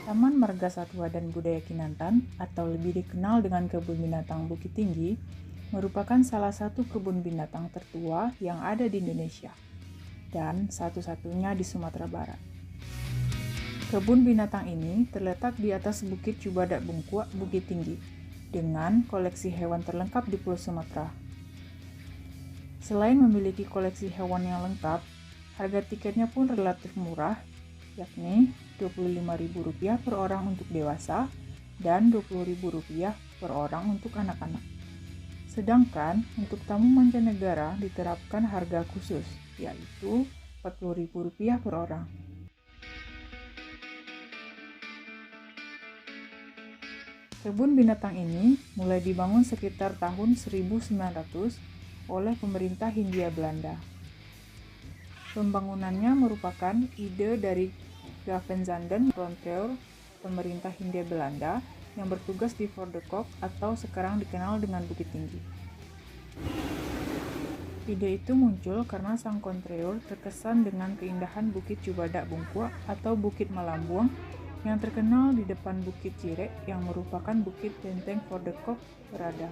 Taman Marga Satwa dan Budaya Kinantan, atau lebih dikenal dengan Kebun Binatang Bukit Tinggi, merupakan salah satu kebun binatang tertua yang ada di Indonesia, dan satu-satunya di Sumatera Barat. Kebun binatang ini terletak di atas Bukit Cibadak Bungkua, Bukit Tinggi, dengan koleksi hewan terlengkap di Pulau Sumatera. Selain memiliki koleksi hewan yang lengkap, harga tiketnya pun relatif murah, yakni Rp25.000 per orang untuk dewasa dan Rp20.000 per orang untuk anak-anak. Sedangkan untuk tamu mancanegara diterapkan harga khusus, yaitu Rp40.000 per orang. Kebun binatang ini mulai dibangun sekitar tahun 1900 oleh pemerintah Hindia Belanda. Pembangunannya merupakan ide dari Graven Zanden Frontier, pemerintah Hindia Belanda yang bertugas di Voor de Kok atau sekarang dikenal dengan Bukit Tinggi. Ide itu muncul karena sang kontrior terkesan dengan keindahan Bukit Cibadak Bungkua atau Bukit Malambuang yang terkenal di depan Bukit Cirek yang merupakan bukit benteng Voor de Kok berada.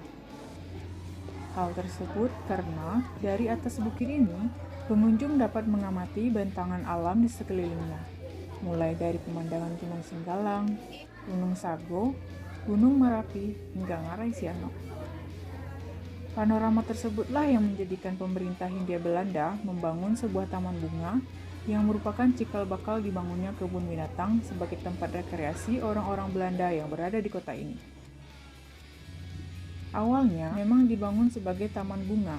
Hal tersebut karena dari atas bukit ini, pengunjung dapat mengamati bentangan alam di sekelilingnya, mulai dari pemandangan Gunung Singgalang, Gunung Sago, Gunung Merapi, hingga Ngarai Siano. Panorama tersebutlah yang menjadikan pemerintah Hindia Belanda membangun sebuah taman bunga yang merupakan cikal bakal dibangunnya kebun binatang sebagai tempat rekreasi orang-orang Belanda yang berada di kota ini. Awalnya memang dibangun sebagai taman bunga,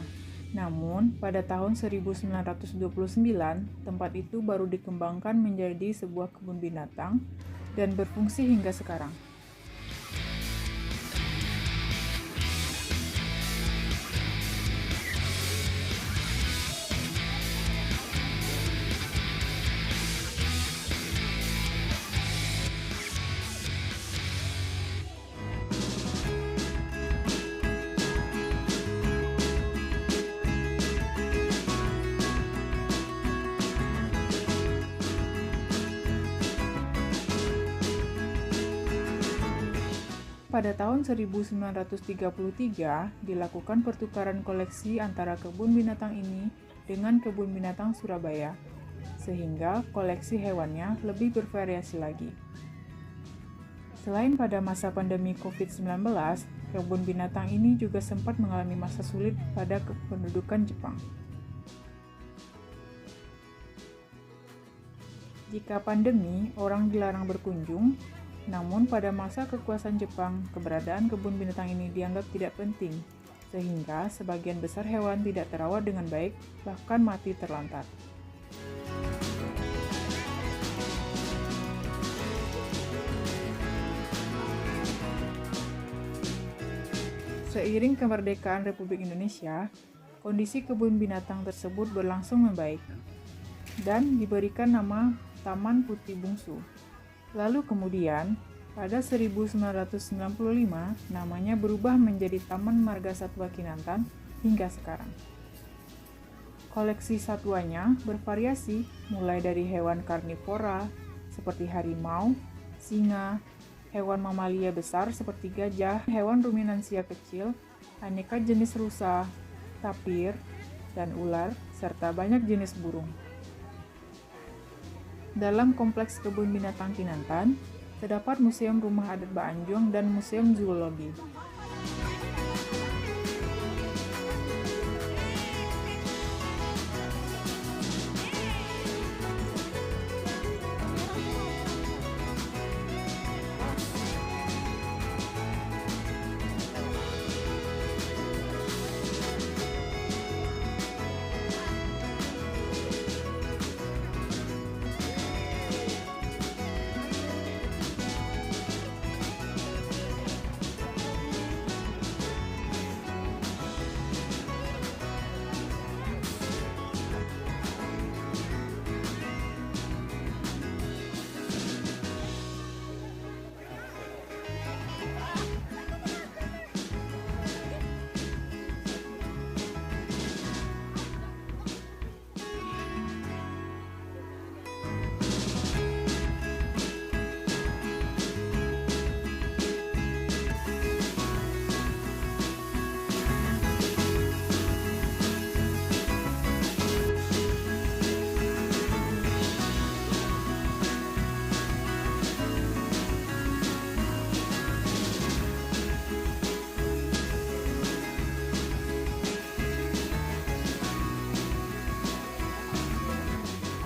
namun pada tahun 1929 tempat itu baru dikembangkan menjadi sebuah kebun binatang dan berfungsi hingga sekarang. Pada tahun 1933 dilakukan pertukaran koleksi antara kebun binatang ini dengan kebun binatang Surabaya, sehingga koleksi hewannya lebih bervariasi lagi. Selain pada masa pandemi COVID-19, kebun binatang ini juga sempat mengalami masa sulit pada kependudukan Jepang. Jika pandemi, orang dilarang berkunjung, namun pada masa kekuasaan Jepang, keberadaan kebun binatang ini dianggap tidak penting, sehingga sebagian besar hewan tidak terawat dengan baik, bahkan mati terlantar. Seiring kemerdekaan Republik Indonesia, kondisi kebun binatang tersebut berlangsung membaik, dan diberikan nama Taman Putih Bungsu. Lalu kemudian, pada 1995, namanya berubah menjadi Taman Marga Satwa Kinantan hingga sekarang. Koleksi satwanya bervariasi, mulai dari hewan karnivora seperti harimau, singa, hewan mamalia besar seperti gajah, hewan ruminansia kecil, aneka jenis rusa, tapir, dan ular, serta banyak jenis burung. Dalam kompleks kebun binatang Kinantan, terdapat Museum Rumah Adat Baanjong dan Museum Zoologi.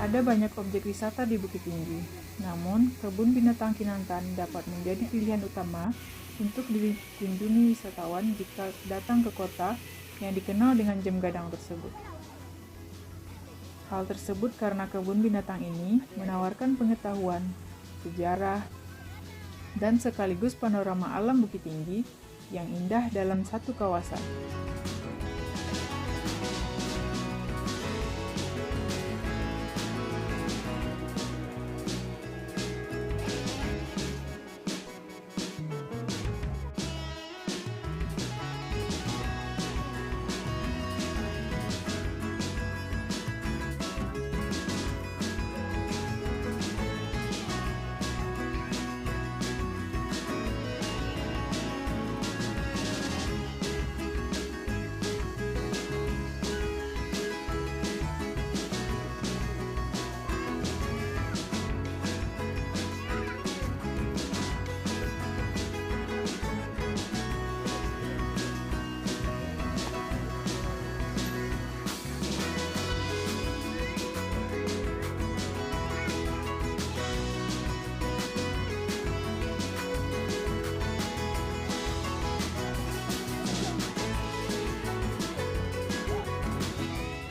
Ada banyak objek wisata di Bukit Tinggi, namun kebun binatang Kinantan dapat menjadi pilihan utama untuk dikunjungi wisatawan jika datang ke kota yang dikenal dengan jam gadang tersebut. Hal tersebut karena kebun binatang ini menawarkan pengetahuan, sejarah, dan sekaligus panorama alam Bukit Tinggi yang indah dalam satu kawasan.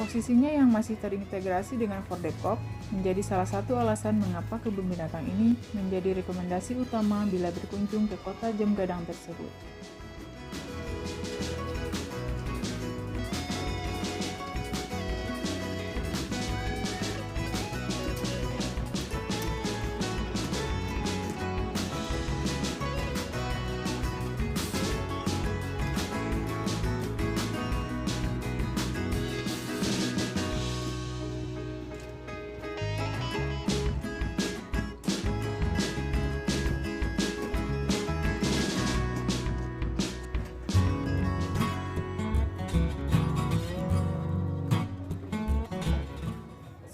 Posisinya yang masih terintegrasi dengan Fordekop menjadi salah satu alasan mengapa kebun binatang ini menjadi rekomendasi utama bila berkunjung ke kota Jam Gadang tersebut.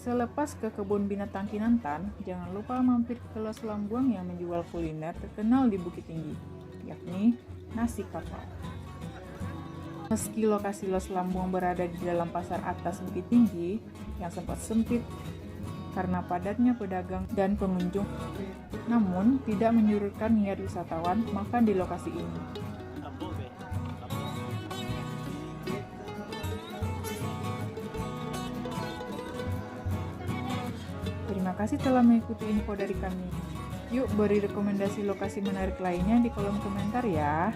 Selepas ke kebun binatang Kinantan, jangan lupa mampir ke Los Lambuang yang menjual kuliner terkenal di Bukit Tinggi, yakni nasi kapau. Meski lokasi Los Lambuang berada di dalam pasar atas Bukit Tinggi yang sempat sempit karena padatnya pedagang dan pengunjung, namun tidak menyurutkan niat wisatawan makan di lokasi ini. Terima kasih telah mengikuti info dari kami. Yuk beri rekomendasi lokasi menarik lainnya di kolom komentar ya.